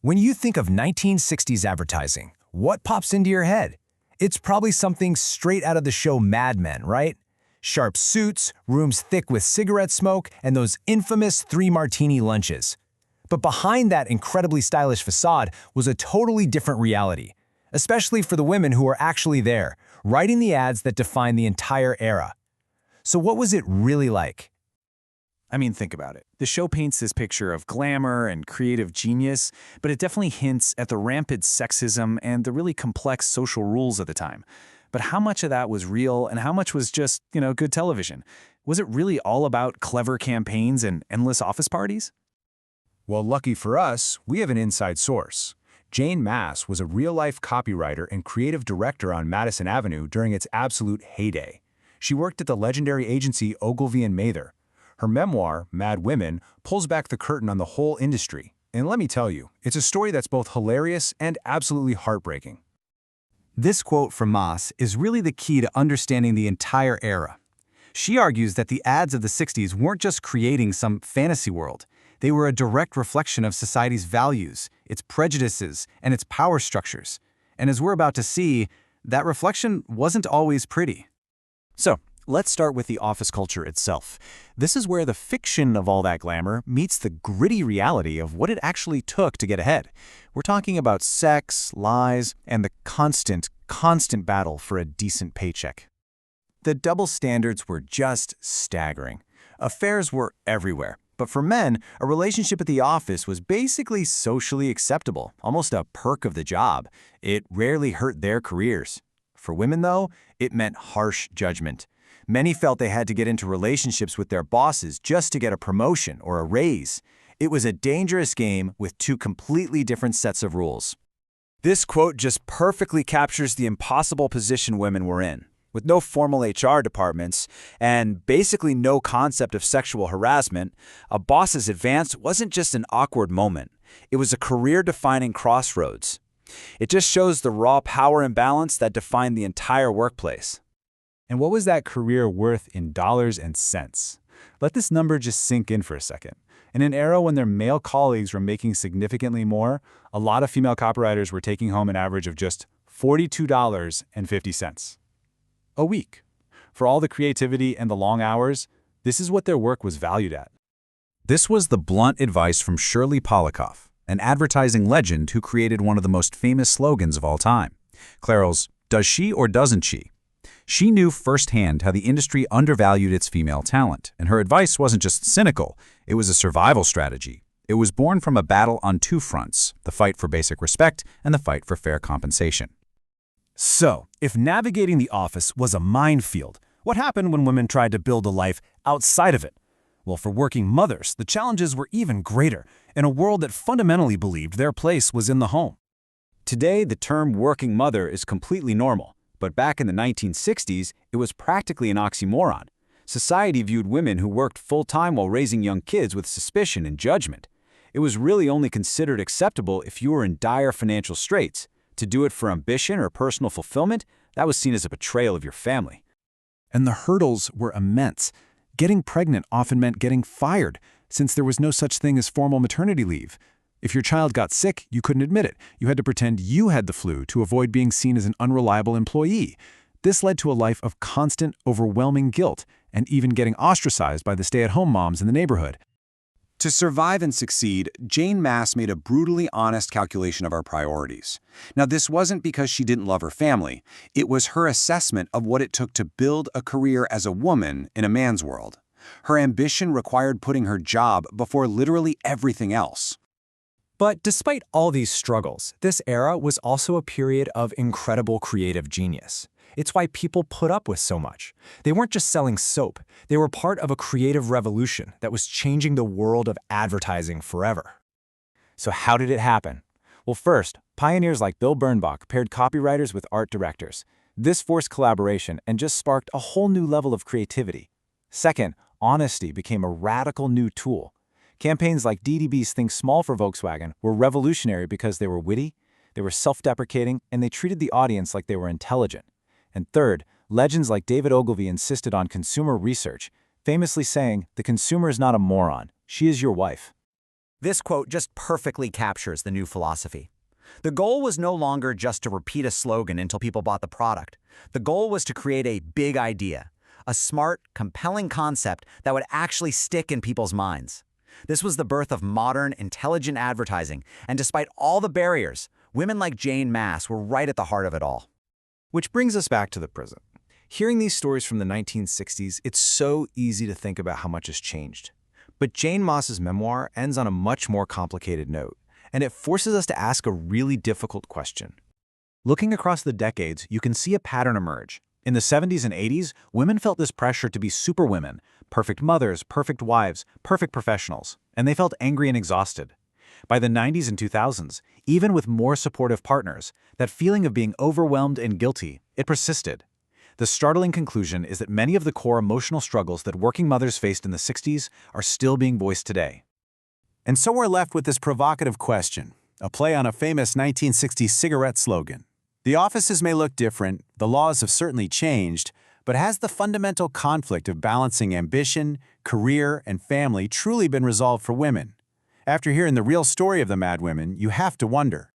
When you think of 1960s advertising, what pops into your head? It's probably something straight out of the show Mad Men, right? Sharp suits, rooms thick with cigarette smoke, and those infamous 3-martini lunches. But behind that incredibly stylish facade was a totally different reality, especially for the women who were actually there, writing the ads that defined the entire era. So what was it really like? I mean, think about it. The show paints this picture of glamour and creative genius, but it definitely hints at the rampant sexism and the really complex social rules of the time. But how much of that was real and how much was just, good television? Was it really all about clever campaigns and endless office parties? Well, lucky for us, we have an inside source. Jane Maas was a real-life copywriter and creative director on Madison Avenue during its absolute heyday. She worked at the legendary agency Ogilvy and Mather. Her memoir, Mad Women, pulls back the curtain on the whole industry. And let me tell you, it's a story that's both hilarious and absolutely heartbreaking. This quote from Maas is really the key to understanding the entire era. She argues that the ads of the 60s weren't just creating some fantasy world. They were a direct reflection of society's values, its prejudices, and its power structures. And as we're about to see, that reflection wasn't always pretty. So, let's start with the office culture itself. This is where the fiction of all that glamour meets the gritty reality of what it actually took to get ahead. We're talking about sex, lies, and the constant battle for a decent paycheck. The double standards were just staggering. Affairs were everywhere. But for men, a relationship at the office was basically socially acceptable, almost a perk of the job. It rarely hurt their careers. For women, though, it meant harsh judgment. Many felt they had to get into relationships with their bosses just to get a promotion or a raise. It was a dangerous game with two completely different sets of rules. This quote just perfectly captures the impossible position women were in. With no formal HR departments and basically no concept of sexual harassment, a boss's advance wasn't just an awkward moment. It was a career-defining crossroads. It just shows the raw power imbalance that defined the entire workplace. And what was that career worth in dollars and cents? Let this number just sink in for a second. In an era when their male colleagues were making significantly more, a lot of female copywriters were taking home an average of just $42.50 a week. For all the creativity and the long hours, this is what their work was valued at. This was the blunt advice from Shirley Polikoff, an advertising legend who created one of the most famous slogans of all time. Clairol's, "Does she or doesn't she?" She knew firsthand how the industry undervalued its female talent, and her advice wasn't just cynical, it was a survival strategy. It was born from a battle on two fronts, the fight for basic respect and the fight for fair compensation. So, if navigating the office was a minefield, what happened when women tried to build a life outside of it? Well, for working mothers, the challenges were even greater in a world that fundamentally believed their place was in the home. Today, the term working mother is completely normal, but back in the 1960s, it was practically an oxymoron. Society viewed women who worked full-time while raising young kids with suspicion and judgment. It was really only considered acceptable if you were in dire financial straits. To do it for ambition or personal fulfillment, that was seen as a betrayal of your family. And the hurdles were immense. Getting pregnant often meant getting fired, since there was no such thing as formal maternity leave. If your child got sick, you couldn't admit it. You had to pretend you had the flu to avoid being seen as an unreliable employee. This led to a life of constant, overwhelming guilt, and even getting ostracized by the stay-at-home moms in the neighborhood. To survive and succeed, Jane Maas made a brutally honest calculation of our priorities. Now, this wasn't because she didn't love her family. It was her assessment of what it took to build a career as a woman in a man's world. Her ambition required putting her job before literally everything else. But despite all these struggles, this era was also a period of incredible creative genius. It's why people put up with so much. They weren't just selling soap. They were part of a creative revolution that was changing the world of advertising forever. So how did it happen? Well, first, pioneers like Bill Bernbach paired copywriters with art directors. This forced collaboration and just sparked a whole new level of creativity. Second, honesty became a radical new tool. Campaigns like DDB's Think Small for Volkswagen were revolutionary because they were witty, they were self-deprecating, and they treated the audience like they were intelligent. And third, legends like David Ogilvy insisted on consumer research, famously saying, "The consumer is not a moron, she is your wife." This quote just perfectly captures the new philosophy. The goal was no longer just to repeat a slogan until people bought the product. The goal was to create a big idea, a smart, compelling concept that would actually stick in people's minds. This was the birth of modern, intelligent advertising, and despite all the barriers, women like Jane Maas were right at the heart of it all. Which brings us back to the present. Hearing these stories from the 1960s, it's so easy to think about how much has changed. But Jane Maas's memoir ends on a much more complicated note, and it forces us to ask a really difficult question. Looking across the decades, you can see a pattern emerge. In the 70s and 80s, women felt this pressure to be superwomen, perfect mothers, perfect wives, perfect professionals, and they felt angry and exhausted. By the 90s and 2000s, even with more supportive partners, that feeling of being overwhelmed and guilty, it persisted. The startling conclusion is that many of the core emotional struggles that working mothers faced in the 60s are still being voiced today. And so we're left with this provocative question, a play on a famous 1960s cigarette slogan. The offices may look different, the laws have certainly changed, but has the fundamental conflict of balancing ambition, career, and family truly been resolved for women? After hearing the real story of the Mad Women, you have to wonder,